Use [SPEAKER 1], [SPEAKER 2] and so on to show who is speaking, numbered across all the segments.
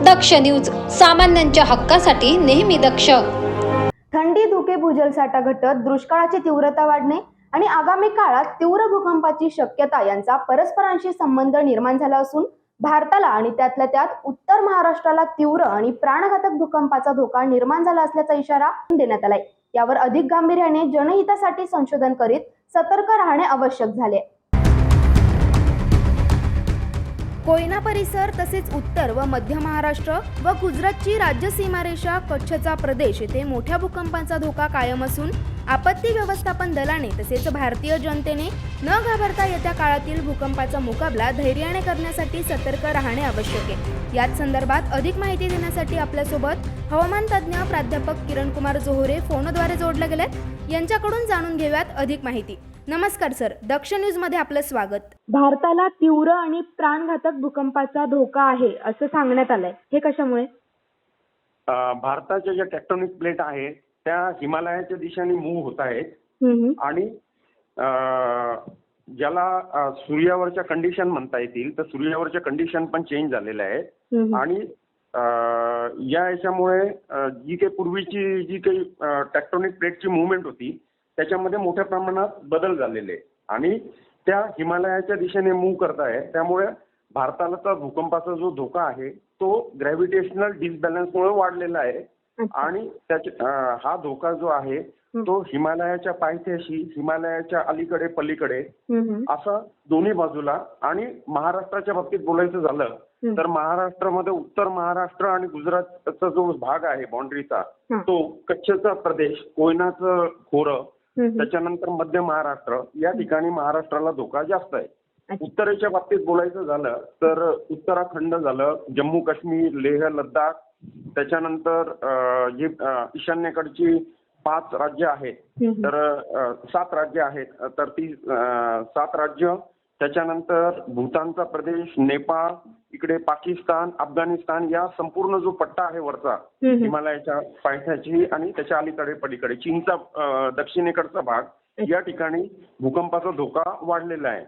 [SPEAKER 1] दक्ष news, सामान्यांच्या हक्कासाठी नेहमी दक्ष.
[SPEAKER 2] थंडी, धुके, भूजल साठा घटत दुष्काळाची तीव्रता वाढणे आणि आगामी काळात तीव्र भूकंपाची शक्यता यांचा परस्परांशी संबंध निर्माण झाला असून भारताला आणि त्यातल्या त्यात उत्तर महाराष्ट्राला तीव्र आणि प्राणघातक भूकंपाचा धोका निर्माण झाला असल्याचा इशारा देण्यात आलाय. यावर अधिक गांभीर्याने जनहितासाठी संशोधन करीत सतर्क राहणे आवश्यक झाले. कोयना परिसर तसेच उत्तर व मध्य महाराष्ट्र व गुजरातची राज्य सीमारेषा कच्छचा प्रदेश येथे मोठ्या भूकंपाचा धोका कायम असून आपत्ती व्यवस्थापन दलाने तसेच भारतीय जनतेने न घाबरता येत्या काळातील भूकंपाचा मुकाबला धैर्याने करण्यासाठी सतर्क राहणे आवश्यक आहे. याच संदर्भात अधिक माहिती देण्यासाठी आपल्यासोबत हवामान तज्ज्ञ प्राध्यापक किरणकुमार जोहरे फोनद्वारे जोडले गेलेत. यांच्याकडून जाणून घेऊयात अधिक माहिती. नमस्कार सर, दक्ष न्यूज मध्ये आपलं स्वागत. भारताला तीव्र आणि प्राणघातक भूकंपाचा धोका आहे असं सांगण्यात आलंय, हे कशामुळे?
[SPEAKER 3] भारताच्या ज्या टेक्टोनिक प्लेट आहेत त्या हिमालयाच्या दिशेने मूव्ह होत आहेत आणि ज्याला सूर्यावरच्या कंडिशन म्हणता येतील तर सूर्यावरच्या कंडिशन पण चेंज झालेल्या आहेत आणि या याच्यामुळे जी काही पूर्वीची जी काही टेक्टोनिक प्लेटची मुवमेंट होती त्याच्यामध्ये मोठ्या प्रमाणात बदल झालेले आणि त्या हिमालयाच्या दिशेने मूव्ह करत आहे. त्यामुळे भारताला भूकंपाचा जो धोका आहे तो ग्रॅव्हिटेशनल डिसबॅलन्समुळे वाढलेला आहे आणि हा धोका जो आहे तो हिमालयाच्या पायथ्याशी, हिमालयाच्या अलीकडे पलीकडे असं दोन्ही बाजूला आणि महाराष्ट्राच्या बाबतीत बोलायचं झालं तर महाराष्ट्रामध्ये उत्तर महाराष्ट्र आणि गुजरातचा जो भाग आहे बाउंड्रीचा तो कच्छचा प्रदेश, कोयनाचं खोरं, त्याच्यानंतर मध्य महाराष्ट्र या ठिकाणी महाराष्ट्राला धोका जास्त आहे. उत्तरेच्या बाबतीत बोलायचं झालं तर उत्तराखंड झालं, जम्मू काश्मीर, लेह, लडाख, त्याच्यानंतर जे ईशान्येकडची 5 राज्य आहेत तर 7 राज्य आहेत तर ती 7 राज्य, त्याच्यानंतर भूतानचा प्रदेश, नेपाळ, इकडे पाकिस्तान, अफगाणिस्तान या संपूर्ण जो पट्टा आहे वरचा हिमालयाच्या पायथ्याची आणि त्याच्या अलीकडे पलीकडे चीनचा दक्षिणेकडचा भाग या ठिकाणी भूकंपाचा धोका वाढलेला आहे.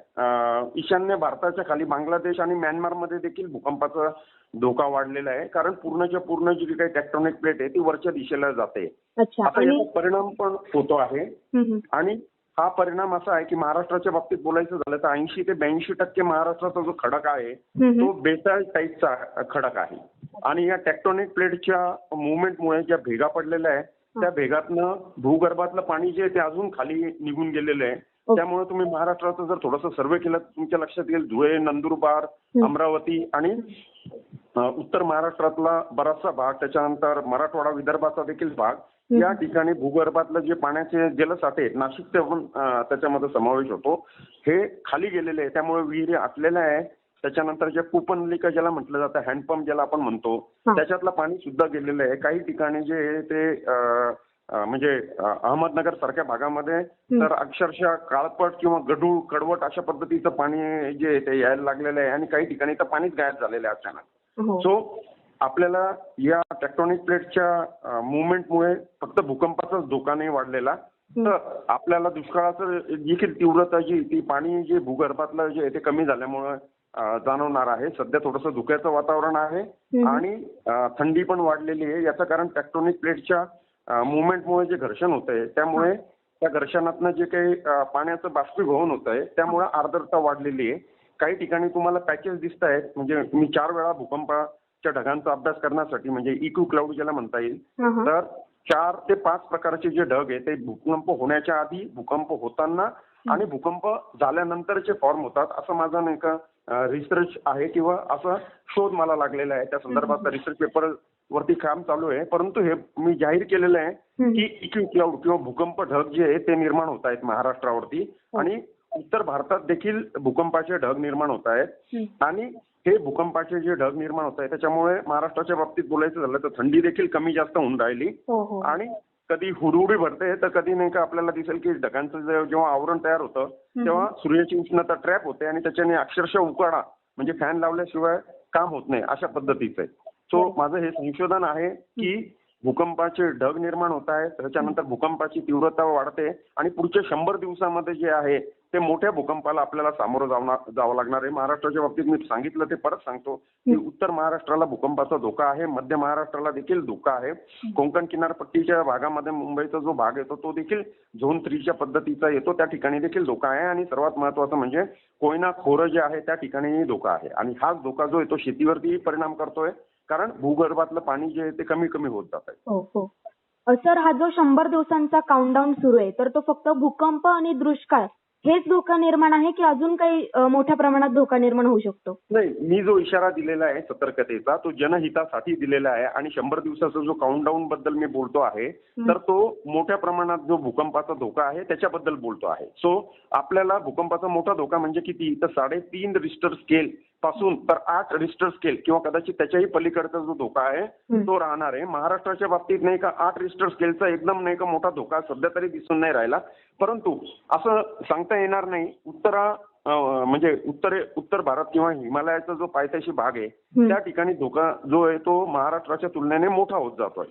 [SPEAKER 3] ईशान्य भारताच्या खाली बांगलादेश आणि म्यानमारमध्ये देखील भूकंपाचा धोका वाढलेला आहे कारण पूर्णच्या पूर्ण जी काही टेक्टोनिक प्लेट आहे ती वरच्या दिशेला जाते. असा याचा परिणाम पण होतो आहे आणि हा परिणाम असा आहे की महाराष्ट्राच्या बाबतीत बोलायचं झालं तर 80 ते 82% महाराष्ट्राचा जो खडक आहे तो बेसाल्ट टाईपचा खडक आहे आणि या टेक्टोनिक प्लेटच्या मुवमेंटमुळे ज्या भेगा पडलेल्या आहेत त्या भेगातनं भूगर्भातलं पाणी जे आहे ते अजून खाली निघून गेलेलं आहे. त्यामुळे तुम्ही महाराष्ट्राचं जर थोडंसं सर्वे केलं तर तुमच्या लक्षात येईल धुळे, नंदुरबार, अमरावती आणि उत्तर महाराष्ट्रातला बराचसा भाग, त्याच्यानंतर मराठवाडा, विदर्भाचा देखील भाग या ठिकाणी भूगर्भातलं जे पाण्याचे जलसाठे आहेत, नाशिकचा पण त्याच्यामध्ये समावेश होतो, हे खाली गेलेले आहे. त्यामुळे विहिरी आटलेल्या आहे. त्याच्यानंतर जे कूपनलिका ज्याला म्हटलं जातं, हँडपंप ज्याला आपण म्हणतो, त्याच्यातलं पाणी सुद्धा गेलेलं आहे. काही ठिकाणी जे आहे ते म्हणजे अहमदनगर सारख्या भागामध्ये तर अक्षरशः काळपट किंवा गढूळ, कडवट अशा पद्धतीचं पाणी जे आहे ते यायला लागलेलं आहे आणि काही ठिकाणी तर पाणीच गायब झालेलं आहे अचानक. सो आपल्याला या टेक्टोनिक प्लेटच्या मुवमेंटमुळे फक्त भूकंपाचाच धोका नाही वाढलेला तर आपल्याला दुष्काळाचं देखील तीव्रता जी ती पाणी जे भूगर्भातलं जे आहे ते कमी झाल्यामुळे जाणवणार आहे. सध्या थोडंसं धुक्याचं वातावरण आहे आणि थंडी पण वाढलेली आहे. याचं कारण टेक्टोनिक प्लेटच्या मुवमेंटमुळे जे घर्षण होत आहे त्यामुळे त्या घर्षणातनं जे काही पाण्याचं बाष्पीभवन होत आहे त्यामुळे आर्द्रता वाढलेली आहे. काही ठिकाणी तुम्हाला पॅचेस दिसत आहेत. म्हणजे मी 4 वेळा भूकंपाच्या ढगांचा अभ्यास करण्यासाठी म्हणजे इक्यू क्लाउड ज्याला म्हणता येईल तर 4 ते 5 प्रकारचे जे ढग आहे ते भूकंप होण्याच्या आधी, भूकंप होताना आणि भूकंप झाल्यानंतरचे फॉर्म होतात असं माझा नाही का रिसर्च आहे किंवा असा शोध मला लागलेला आहे. त्या संदर्भात रिसर्च पेपर वरती काम चालू आहे. परंतु हे मी जाहीर केलेलं आहे की इक्यू क्लाउड किंवा भूकंप ढग जे आहे ते निर्माण होत आहेत महाराष्ट्रावरती आणि उत्तर भारतात देखील भूकंपाचे ढग निर्माण होत आहेत आणि हे भूकंपाचे जे ढग निर्माण होत आहेत त्याच्यामुळे महाराष्ट्राच्या बाबतीत बोलायचं झालं तर थंडी देखील कमी जास्त होऊन राहिली आणि कधी हुडहुडी भरते तर कधी नाही का आपल्याला दिसेल की ढगांचं जेव्हा आवरण तयार होतं तेव्हा सूर्याची उष्णता ट्रॅप होते आणि त्याच्याने अक्षरशः उकाडा म्हणजे फॅन लावल्याशिवाय काम होत नाही अशा पद्धतीचं आहे. सो माझं हे संशोधन आहे की भूकंपाचे ढग निर्माण होत आहेत, त्याच्यानंतर भूकंपाची तीव्रता वाढते आणि पुढच्या 100 दिवसामध्ये जे आहे ते मोठ्या भूकंपाला आपल्याला सामोरं जावं लागणार आहे. महाराष्ट्राच्या बाबतीत मी सांगितलं ते परत सांगतो की उत्तर महाराष्ट्राला भूकंपाचा धोका आहे, मध्य महाराष्ट्राला देखील धोका आहे. कोकण किनारपट्टीच्या भागामध्ये मुंबईचा जो भाग येतो तो देखील झोन 3च्या पद्धतीचा येतो, त्या ठिकाणी देखील धोका आहे. आणि सर्वात महत्वाचं म्हणजे कोयना खोरं जे आहे त्या ठिकाणीही धोका आहे. आणि हाच धोका जो आहे तो शेतीवरतीही परिणाम करतोय, कारण भूगर्भातलं पाणी जे आहे ते कमी कमी होत जात आहे.
[SPEAKER 4] हो हो. सर, हा जो 100 दिवसांचा काउंटडाऊन सुरू आहे, तर तो फक्त भूकंप आणि दुष्काळ हेच धोका निर्माण आहे की अजून काही मोठ्या प्रमाणात धोका निर्माण होऊ शकतो?
[SPEAKER 3] नाही, मी जो इशारा दिलेला आहे सतर्कतेचा तो जनहितासाठी दिलेला आहे. आणि 100 दिवसाचा जो काउंटडाऊन बद्दल मी बोलतो आहे तर तो मोठ्या प्रमाणात जो भूकंपाचा धोका आहे त्याच्याबद्दल बोलतो आहे. सो आपल्याला भूकंपाचा मोठा धोका म्हणजे किती, तर 3.5 रिश्टर स्केल पासून तर 8 रिश्टर स्केल किंवा कदाचित त्याच्याही पलीकडचा जो धोका आहे तो राहणार आहे. महाराष्ट्राच्या बाबतीत नाही का 8 रिश्टर स्केलचा एकदम नाही का मोठा धोका सध्या तरी दिसून नाही राहिला, परंतु असं सांगता येणार नाही. म्हणजे उत्तर भारत किंवा हिमालयाचा जो पायथ्याशी भाग आहे त्या ठिकाणी धोका जो आहे तो महाराष्ट्राच्या तुलनेने मोठा होत जातोय.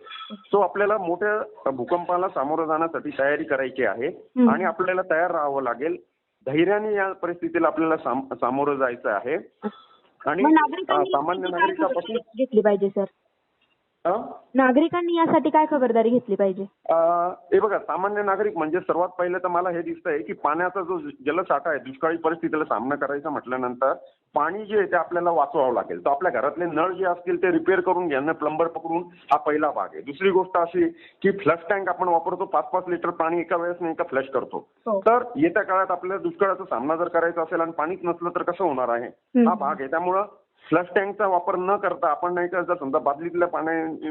[SPEAKER 3] सो आपल्याला मोठ्या भूकंपाला सामोरं जाण्यासाठी तयारी करायची आहे आणि आपल्याला तयार राहावं लागेल. धैर्याने या परिस्थितीला आपल्याला सामोरं जायचं आहे. आणि सामान्य नागरिकांपासून
[SPEAKER 4] घेतली पाहिजे सर? नागरिकांनी यासाठी काय खबरदारी घेतली पाहिजे?
[SPEAKER 3] हे बघा, सामान्य नागरिक म्हणजे सर्वात पहिलं तर मला हे दिसतंय की पाण्याचा जो जलसाठा आहे, दुष्काळी परिस्थितीला सामना करायचा म्हटल्यानंतर पाणी जे आहे ते आपल्याला वाचवावं लागेल. तर आपल्या घरातले नळ जे असतील ते रिपेअर करून घेणं, प्लंबर पकडून, हा पहिला भाग आहे. दुसरी गोष्ट अशी की फ्लश टँक आपण वापरतो, 5-5 लिटर पाणी एका वेळेस नाही का फ्लश करतो. तर येत्या काळात आपल्याला दुष्काळाचा सामना जर करायचा असेल आणि पाणीच नसलं तर कसं होणार आहे, हा भाग आहे. त्यामुळं फ्लश टँकचा वापर न करता आपण नाही का जर समजा बादलीतल्या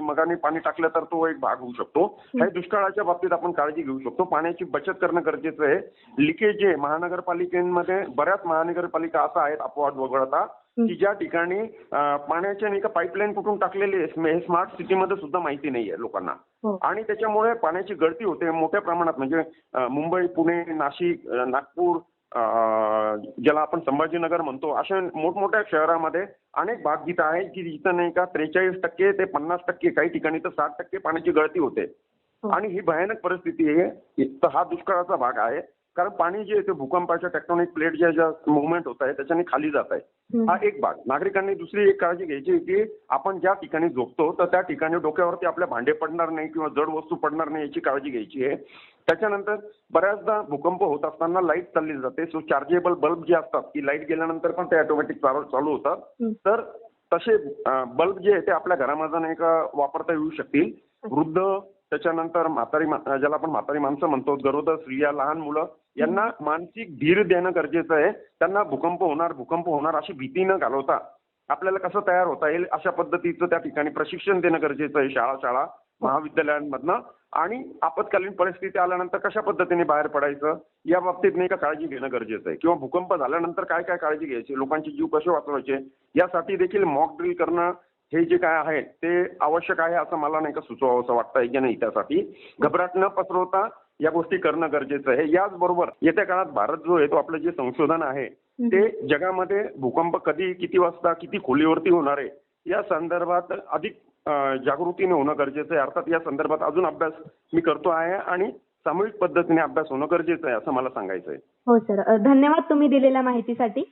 [SPEAKER 3] मगाने पाणी टाकलं तर तो एक भाग होऊ शकतो. हे दुष्काळाच्या बाबतीत आपण काळजी घेऊ शकतो. पाण्याची बचत करणं गरजेचं आहे. लिकेज जे महानगरपालिकेमध्ये बऱ्याच महानगरपालिका असा आहेत अपवाद वगळता की ज्या ठिकाणी पाण्याच्या नाही का पाईपलाईन कुठून टाकलेली आहे हे स्मार्ट सिटीमध्ये सुद्धा माहिती नाहीये लोकांना. आणि त्याच्यामुळे पाण्याची गळती होते मोठ्या प्रमाणात. म्हणजे मुंबई, पुणे, नाशिक, नागपूर, ज्याला आपण संभाजीनगर म्हणतो, अशा मोठमोठ्या शहरामध्ये अनेक भाग जिथं आहे की जिथं नाही का 43% ते 50%, काही ठिकाणी तर 60% पाण्याची गळती होते. आणि ही भयानक परिस्थिती आहे. तर हा दुष्काळाचा भाग आहे, कारण पाणी जे आहे ते भूकंपाच्या टेक्टोनिक प्लेट ज्या मुवमेंट होत आहे त्याच्याने खाली जात आहे. हा एक भाग. नागरिकांनी दुसरी एक काळजी घ्यायची की आपण ज्या ठिकाणी झोपतो तर त्या ठिकाणी डोक्यावरती आपल्या भांडे पडणार नाही किंवा जड वस्तू पडणार नाही याची काळजी घ्यायची आहे. त्याच्यानंतर बऱ्याचदा भूकंप होत असताना लाईट चालली जाते. सो चार्जेबल बल्ब जे असतात की लाईट गेल्यानंतर पण ते ऑटोमॅटिक चालू होतात. तर तसे बल्ब जे आहे ते आपल्या घरामध्ये नाही का वापरता येऊ शकतील. वृद्ध, त्याच्यानंतर ज्याला आपण म्हातारी माणसं म्हणतो, गरोदर स्त्रिया, लहान मुलं, यांना मानसिक धीर देणं गरजेचं आहे. त्यांना भूकंप होणार अशी भीती न घालवता आपल्याला कसं तयार होता येईल अशा पद्धतीचं त्या ठिकाणी प्रशिक्षण देणं गरजेचं आहे शाळा महाविद्यालयांमधनं. आणि आपत्कालीन परिस्थिती आल्यानंतर कशा पद्धतीने बाहेर पडायचं या बाबतीत नाही का काळजी घेणं गरजेचं आहे. किंवा भूकंप झाल्यानंतर काय काय काळजी घ्यायची, लोकांचे जीव कसे वाचवायचे यासाठी देखील मॉक ड्रिल करणं हे जे काय आहे ते आवश्यक आहे असं मला नाही का सुचवावं असं वाटतंय की नाही. त्यासाठी घबराट न पसरवता या गोष्टी करणं गरजेचं आहे. याचबरोबर येत्या काळात भारत जो आहे तो आपलं जे संशोधन आहे ते जगामध्ये भूकंप कधी, किती वाजता, किती खोलीवरती होणार आहे या संदर्भात अधिक जागृतीने होणं गरजेचं आहे. अर्थात या संदर्भात अजून अभ्यास मी करतो आहे आणि सामूहिक पद्धतीने अभ्यास होणं गरजेचं आहे असं मला सांगायचं आहे.
[SPEAKER 4] हो सर, धन्यवाद तुम्ही दिलेल्या माहितीसाठी.